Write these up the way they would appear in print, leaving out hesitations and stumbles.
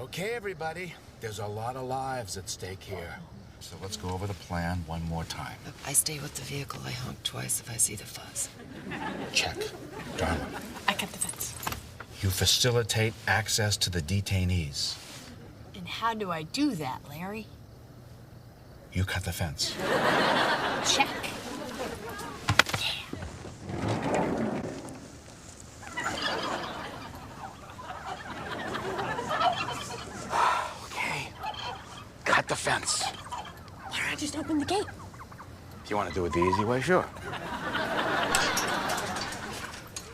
Okay, everybody. There's a lot of lives at stake here. So let's go over the plan one more time. I stay with the vehicle. I honk twice if I see the fuzz. Check. Dharma. I cut the fence. You facilitate access to the detainees. And how do I do that, Larry? You cut the fence. Check. Okay. Cut the fence. Why don't I just open the gate? If you want to do it the easy way, sure.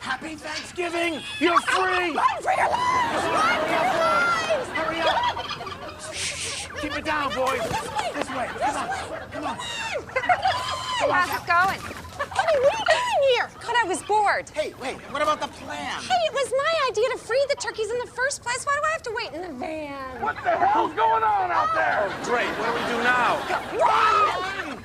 Happy Thanksgiving! You're free! Run for your lives! Run for your lives! Hurry up! Shh! Keep it down, boys. This way. Come on. Come on. How's it going? Eddie, what are you doing here? God, I was bored. Hey, wait. What about the plan? Hey, it was my idea to free the turkeys in the first place. Why do I have to wait in the van? What the hell's going on out there? Oh, great. What do we do now? Run!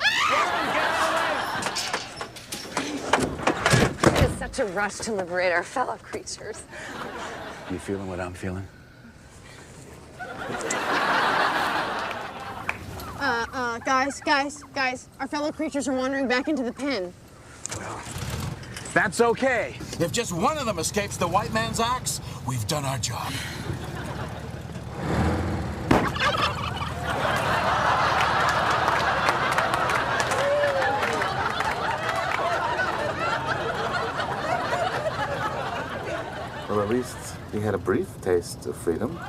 It is such a rush to liberate our fellow creatures. You feeling what I'm feeling? Guys, our fellow creatures are wandering back into the pen. Well, that's okay. If just one of them escapes the white man's axe, we've done our job. Well, at least he had a brief taste of freedom.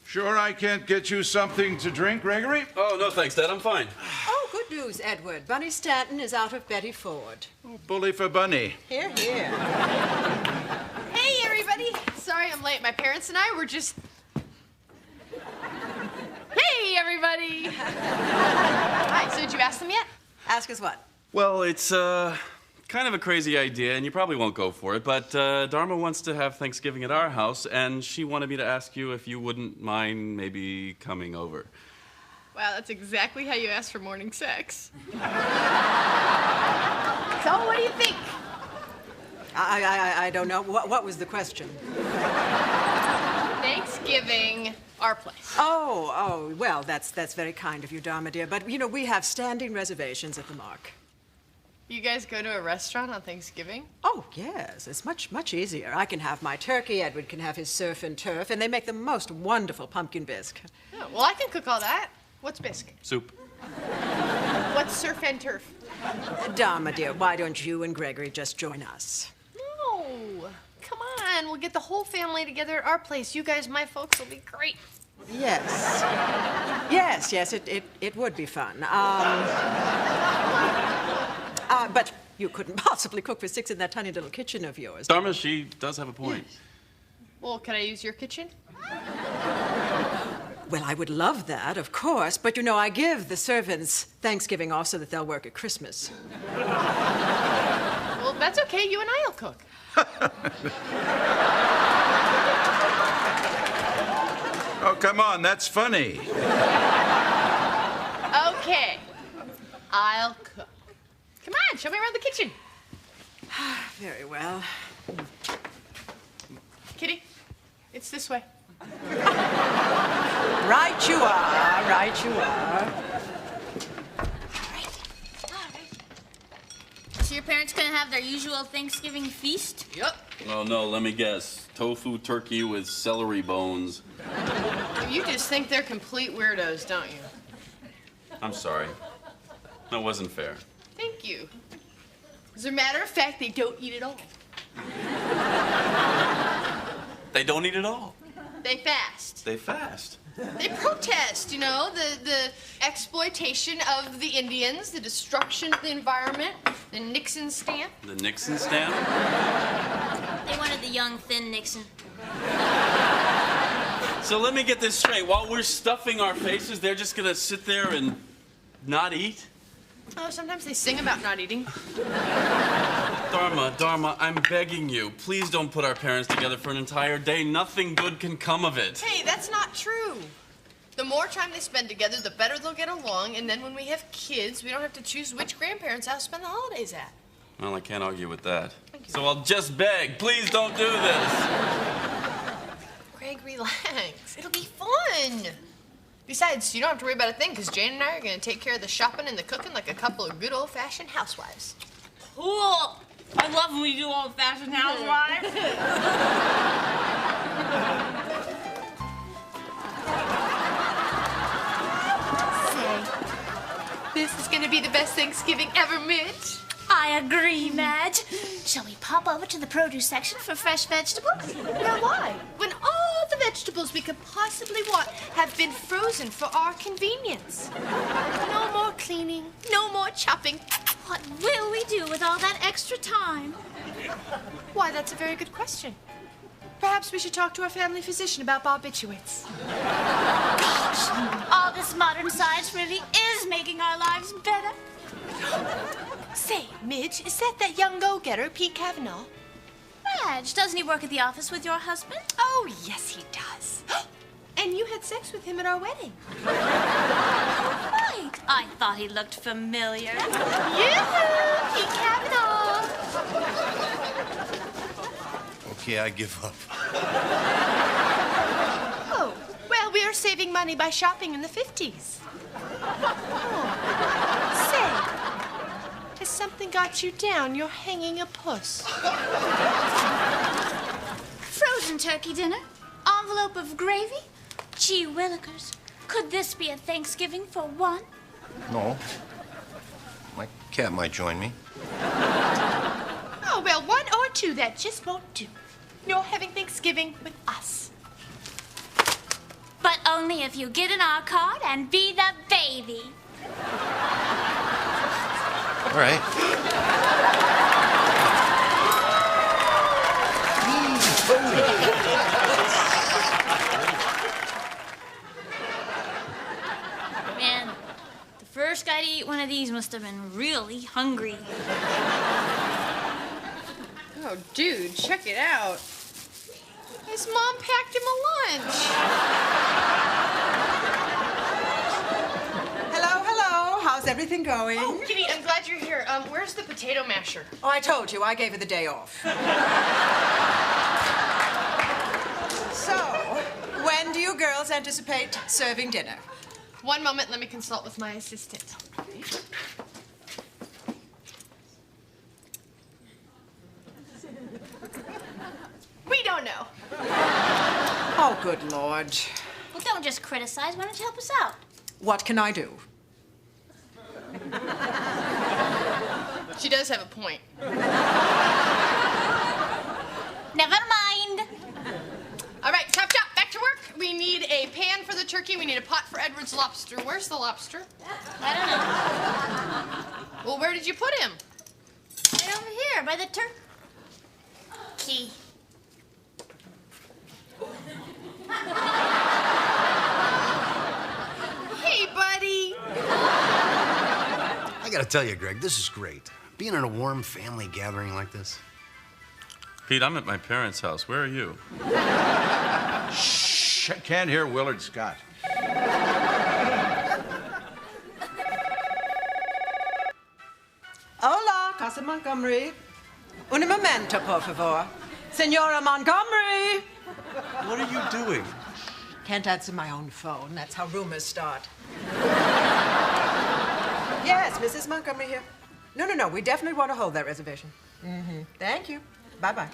Sure I can't get you something to drink, Gregory? Oh, no thanks, Dad. I'm fine. Oh, good news, Edward. Bunny Stanton is out of Betty Ford. Oh, bully for Bunny. Here, here. Hey, everybody. Sorry I'm late. My parents and I were just... Hey, everybody. Hi, so did you ask them yet? Ask us what? Well, it's kind of a crazy idea, and you probably won't go for it, but Dharma wants to have Thanksgiving at our house, and she wanted me to ask you if you wouldn't mind maybe coming over. Wow, that's exactly how you ask for morning sex. So, what do you think? I don't know. What was the question? Thanksgiving, our place. Oh, well, that's very kind of you, Dharma, dear. But, you know, we have standing reservations at the Mark. You guys go to a restaurant on Thanksgiving? Oh, yes. It's much easier. I can have my turkey, Edward can have his surf and turf, and they make the most wonderful pumpkin bisque. Oh, well, I can cook all that. What's bisque? Soup. What's surf and turf? Dharma, dear, why don't you and Gregory just join us? No. Come on. We'll get the whole family together at our place. You guys, my folks, will be great. Yes. Yes, it would be fun. But you couldn't possibly cook for 6 in that tiny little kitchen of yours. Dharma, she does have a point. Well, can I use your kitchen? Well, I would love that, of course, but you know, I give the servants Thanksgiving off so that they'll work at Christmas. Well, that's okay. You and I'll cook. Oh, come on, that's funny. Okay. I'll cook. Come on, show me around the kitchen. Very well. Kitty, it's this way. Right you are. So your parents gonna have their usual Thanksgiving feast? Yep. Oh, no, let me guess. Tofu turkey with celery bones. You just think they're complete weirdos, don't you? I'm sorry. That wasn't fair. Thank you. As a matter of fact, they don't eat it all. They don't eat it all. They fast. They fast. They protest, you know, the exploitation of the Indians, the destruction of the environment, the Nixon stamp. The Nixon stamp? They wanted the young, thin Nixon. So let me get this straight. While we're stuffing our faces, they're just gonna sit there and not eat? Oh, sometimes they sing about not eating. Dharma, I'm begging you. Please don't put our parents together for an entire day. Nothing good can come of it. Hey, that's not true. The more time they spend together, the better they'll get along, and then when we have kids, we don't have to choose which grandparents' house to spend the holidays at. Well, I can't argue with that. So I'll just beg. Please don't do this. Greg, relax. It'll be fun. Besides, you don't have to worry about a thing, because Jane and I are going to take care of the shopping and the cooking like a couple of good old-fashioned housewives. Cool. I love when we do old-fashioned housewives. This is going to be the best Thanksgiving ever, Mitch. I agree, Madge. Shall we pop over to the produce section for fresh vegetables? Now why? When all the vegetables we could possibly want have been frozen for our convenience. No more cleaning, no more chopping. What will we do with all that extra time? Why, that's a very good question. Perhaps we should talk to our family physician about barbiturates. Gosh, all this modern science really is making our lives better. Say, Midge, is that young go-getter, Pete Kavanaugh? Madge, doesn't he work at the office with your husband? Oh, yes, he does. And you had sex with him at our wedding. Right. I thought he looked familiar. Yeah, Pete Kavanaugh. Okay, I give up. Oh, well, we are saving money by shopping in the 50s. Say, has something got you down? You're hanging a puss. Frozen turkey dinner, envelope of gravy. Gee willikers, could this be a Thanksgiving for one? No. My cat might join me. Oh, well, one or two, that just won't do. You're having Thanksgiving with us. But only if you get in our cart and be the baby. All right. Man, the first guy to eat one of these must have been really hungry. Oh, dude, check it out. His mom packed him a lunch. Hello. How's everything going? Oh, Kitty, I'm glad you're here. Where's the potato masher? Oh, I told you, I gave her the day off. So, when do you girls anticipate serving dinner? One moment, let me consult with my assistant. We don't know. Oh, good Lord. Well, don't just criticize. Why don't you help us out? What can I do? She does have a point. Never mind. All right, chop, back to work. We need a pan for the turkey. We need a pot for Edward's lobster. Where's the lobster? I don't know. Well, where did you put him? Right over here by the turkey. Hey, buddy. I gotta tell you, Greg, this is great. Being in a warm family gathering like this. Pete, I'm at my parents' house. Where are you? Shh, I can't hear Willard Scott. Hola, Casa Montgomery. Un momento, por favor. Senora Montgomery! What are you doing? Can't answer my own phone. That's how rumors start. Yes, Mrs. Montgomery here. No. We definitely want to hold that reservation. Thank you. Bye-bye.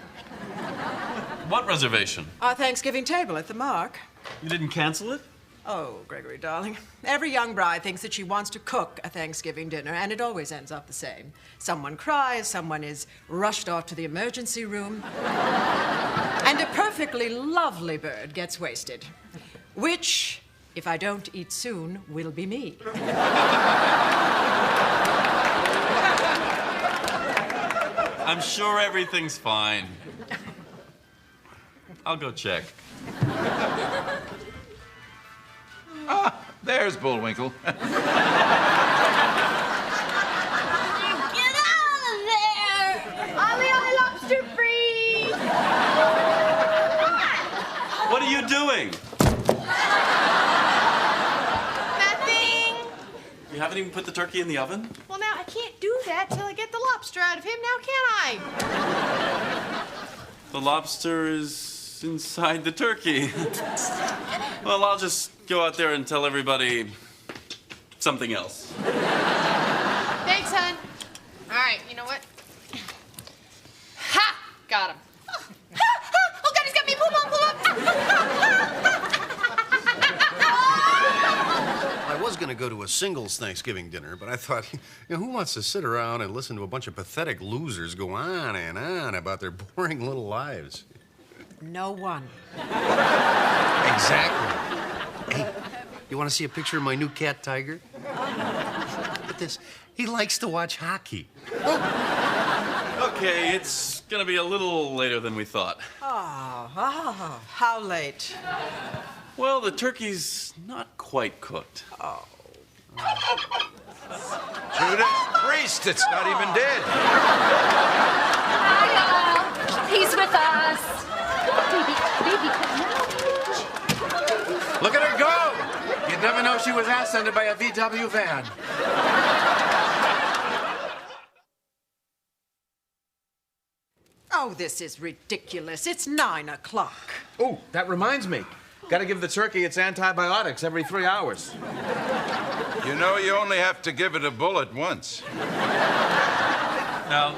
What reservation? Our Thanksgiving table at the Mark. You didn't cancel it? Oh, Gregory, darling. Every young bride thinks that she wants to cook a Thanksgiving dinner, and it always ends up the same. Someone cries, someone is rushed off to the emergency room, and a perfectly lovely bird gets wasted. Which, if I don't eat soon, will be me. I'm sure everything's fine. I'll go check. Ah, there's Bullwinkle. haven't even put the turkey in the oven? Well, now I can't do that till I get the lobster out of him, now can I? The lobster is inside the turkey. Well, I'll just go out there and tell everybody something else. Thanks, hon. All right, you know what? Ha! Got him. Oh, God, he's got me. Pull up. I was going to go to a singles Thanksgiving dinner, but I thought, who wants to sit around and listen to a bunch of pathetic losers go on and on about their boring little lives? No one. Exactly. Hey, you want to see a picture of my new cat, Tiger? Look at this. He likes to watch hockey. Okay, it's gonna be a little later than we thought. Oh, how late? Well, the turkey's not quite cooked. Oh. Judith Priest, it's not even dead. Hi, all. He's with us. Baby, Look at her go! You'd never know she was ascended by a VW van. Oh, this is ridiculous. It's 9 o'clock. Oh, that reminds me. Got to give the turkey its antibiotics every 3 hours. You know, you only have to give it a bullet once. Now,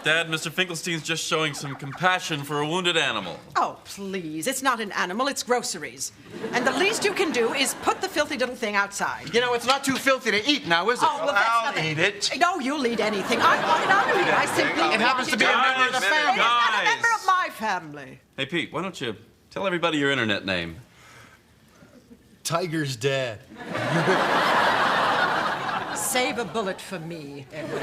Dad, Mr. Finkelstein's just showing some compassion for a wounded animal. Oh, please. It's not an animal, it's groceries. And the least you can do is put the filthy little thing outside. You know, it's not too filthy to eat now, is it? Oh, well, that's I'll nothing. eat it. No, you'll eat anything. I want it out of here. I simply It happens to be a member of the family. It's not a member of my family. Hey, Pete, why don't you tell everybody your internet name? Tiger's dad. Save a bullet for me, Edward.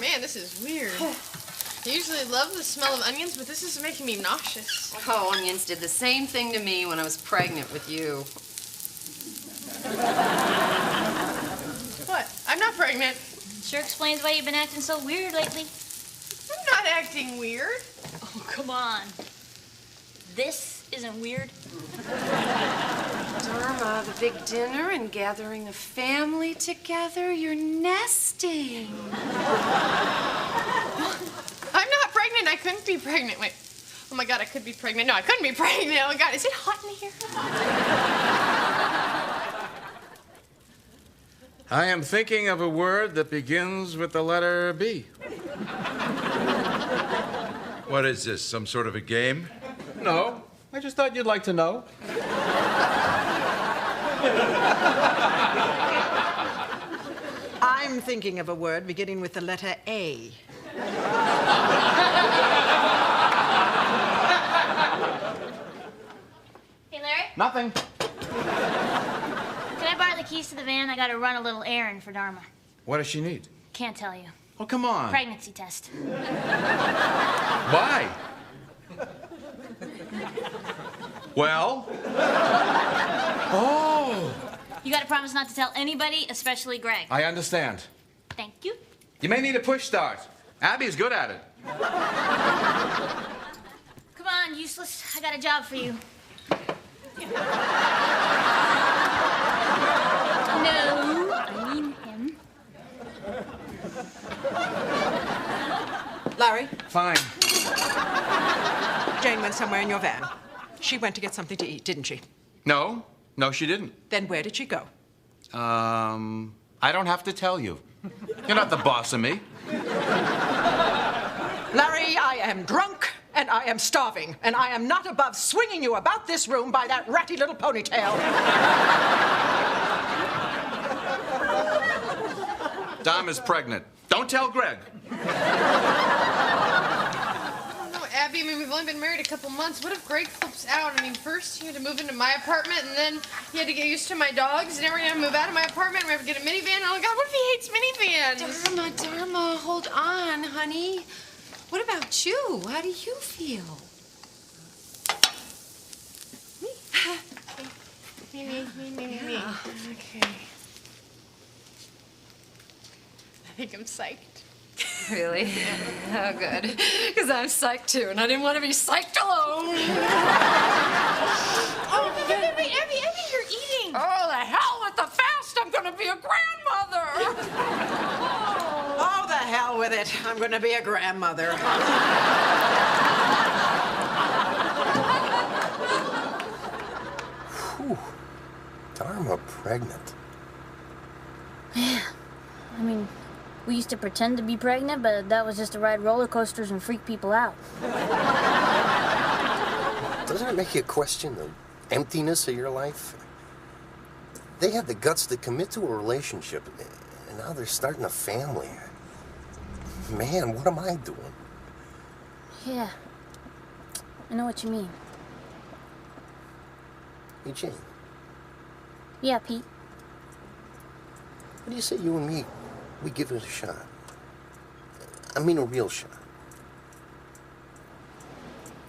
Man, this is weird. I usually love the smell of onions, but this is making me nauseous. Oh, onions did the same thing to me when I was pregnant with you. What? I'm not pregnant. Sure explains why you've been acting so weird lately. I'm not acting weird. Oh, come on. This isn't weird. Dharma, the big dinner and gathering the family together. You're nesting. I'm not pregnant. I couldn't be pregnant. Wait. Oh my God, I could be pregnant. No, I couldn't be pregnant. Oh my God, is it hot in here? I am thinking of a word that begins with the letter B. What is this, some sort of a game? No, I just thought you'd like to know. I'm thinking of a word beginning with the letter A. Hey, Larry, Nothing. can I borrow the keys to the van? I gotta run a little errand for Dharma. What does she need? Can't tell you. Oh, come on. Pregnancy test. Why? Well? Oh, You gotta promise not to tell anybody, especially Greg. I understand. Thank you. You may need a push start. Abby's good at it. Come on, useless. I got a job for you. No, I mean him. Larry, Fine. Jane went somewhere in your van. She went to get something to eat, didn't she? No, she didn't. Then where did she go? I don't have to tell you. You're not the boss of me. Larry, I am drunk and I am starving, and I am not above swinging you about this room by that ratty little ponytail. Dom is pregnant. Don't tell Greg. Abby, I mean, we've only been married a couple months. What if Greg flips out? I mean, first he had to move into my apartment, and then he had to get used to my dogs, and now we're gonna move out of my apartment, and we have to get a minivan. Oh, God, what if he hates minivans? Dharma, hold on, honey. What about you? How do you feel? Me. Okay. I think I'm psyched. Really? Oh, good. Because I'm psyched too, and I didn't want to be psyched alone. Oh, Abby, you're eating. Oh, gonna be a grandmother. Oh, the hell with it. I'm going to be a grandmother. Whew. Dharma pregnant. Yeah. I mean, we used to pretend to be pregnant, but that was just to ride roller coasters and freak people out. Doesn't it make you question the emptiness of your life? They had the guts to commit to a relationship, and now they're starting a family. Man, what am I doing? Yeah. I know what you mean. Hey, Jane, Yeah, Pete. what do you say you and me, we give it a shot? I mean a real shot.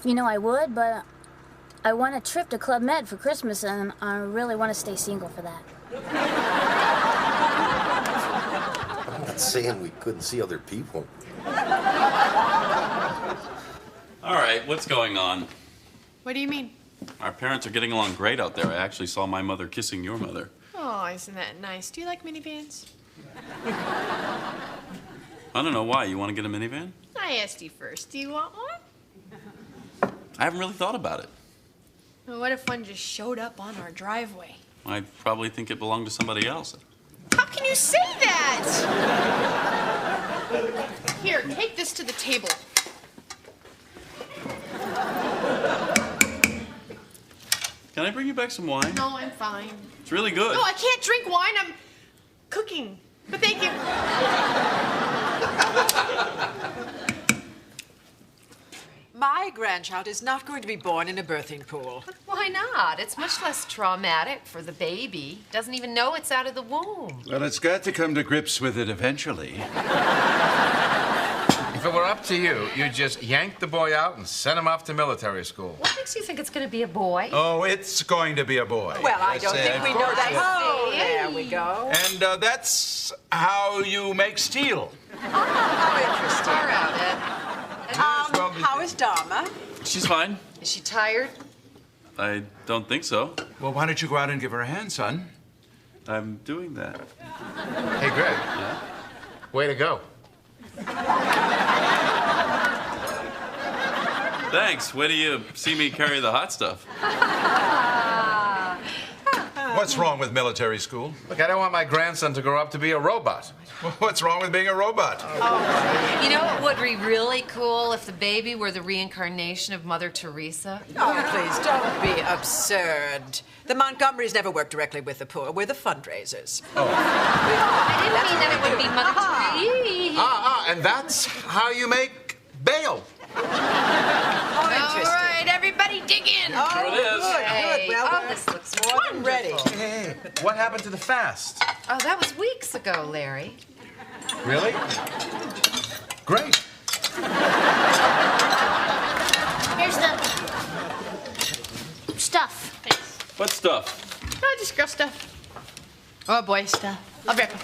You know, I would, but I want a trip to Club Med for Christmas, and I really want to stay single for that. I'm not saying we couldn't see other people. All right, what's going on? What do you mean? Our parents are getting along great out there. I actually saw my mother kissing your mother. Oh, isn't that nice? Do you like minivans? I don't know why. You want to get a minivan? I asked you first. Do you want one? I haven't really thought about it. Well, what if one just showed up on our driveway? I probably think it belonged to somebody else. How can you say that? Here, take this to the table. Can I bring you back some wine? No, I'm fine. It's really good. No, I can't drink wine. I'm cooking. But thank you. My grandchild is not going to be born in a birthing pool. Why not? It's much less traumatic for the baby. Doesn't even know it's out of the womb. Well, it's got to come to grips with it eventually. If it were up to you, you'd just yank the boy out and send him off to military school. What makes you think it's going to be a boy? Oh, it's going to be a boy. Well, I don't Yes, think we of know course. that. Oh, there we go. And that's how you make steel. How interesting. All right, Ed. How is Dharma? She's fine. Is she tired? I don't think so. Well, why don't you go out and give her a hand, son? I'm doing that. Hey, Greg. Yeah? Way to go. Thanks. Wait till you see me carry the hot stuff. What's wrong with military school? Look, I don't want my grandson to grow up to be a robot. What's wrong with being a robot? You know what would be really cool if the baby were the reincarnation of Mother Teresa? Oh, please, don't be absurd. The Montgomerys never work directly with the poor. We're the fundraisers. I didn't mean that it would be Mother Teresa. And that's how you make bail. How All interesting. right, everybody dig in. Oh, Here it is. good, Hey, good. Well, oh, we're this looks more than ready. Hey, what happened to the fast? Oh, that was weeks ago, Larry. Really? Great. Here's the stuff. What stuff? Oh, just girl stuff. Oh, boy stuff. I'll be right back.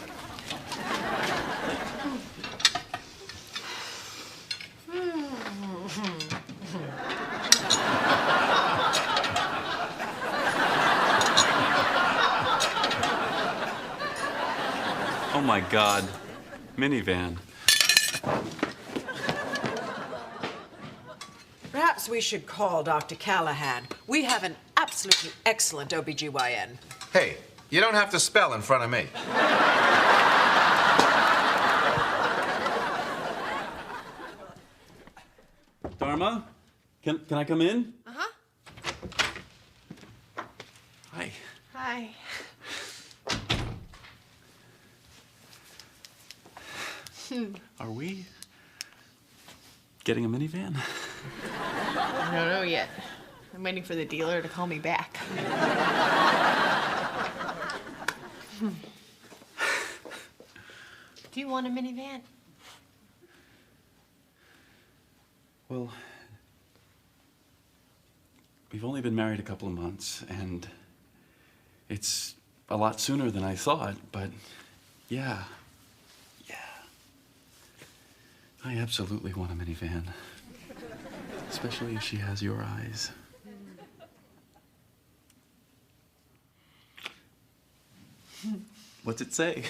Oh my God. Minivan. Perhaps we should call Dr. Callahan. We have an absolutely excellent OBGYN. Hey, you don't have to spell in front of me. Dharma? Can I come in? Uh-huh. Hi. Hi. Are we getting a minivan? I don't know yet. I'm waiting for the dealer to call me back. Do you want a minivan? Well, we've only been married a couple of months, and it's a lot sooner than I thought, but yeah. I absolutely want a minivan. Especially if she has your eyes. What's it say?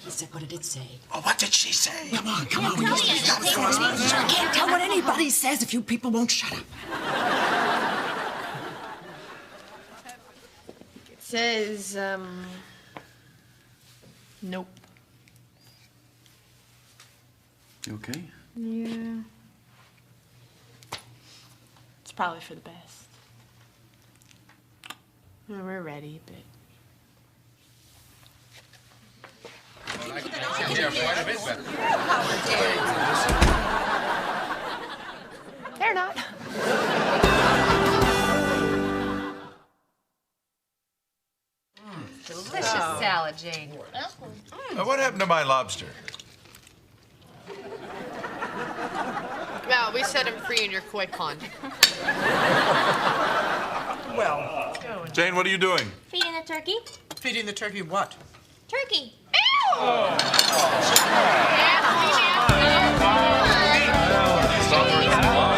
He said, what did it say? Oh, what did she say? Come on. I can't tell what anybody says if you people won't shut up. It says, nope. You okay? Yeah. It's probably for the best. Well, we're ready, but... They're not. Delicious salad, Jane. What happened to my lobster? Well, we set him free in your koi pond. Well, Jane, what are you doing? Feeding the turkey. feeding the turkey what? Turkey. Stop.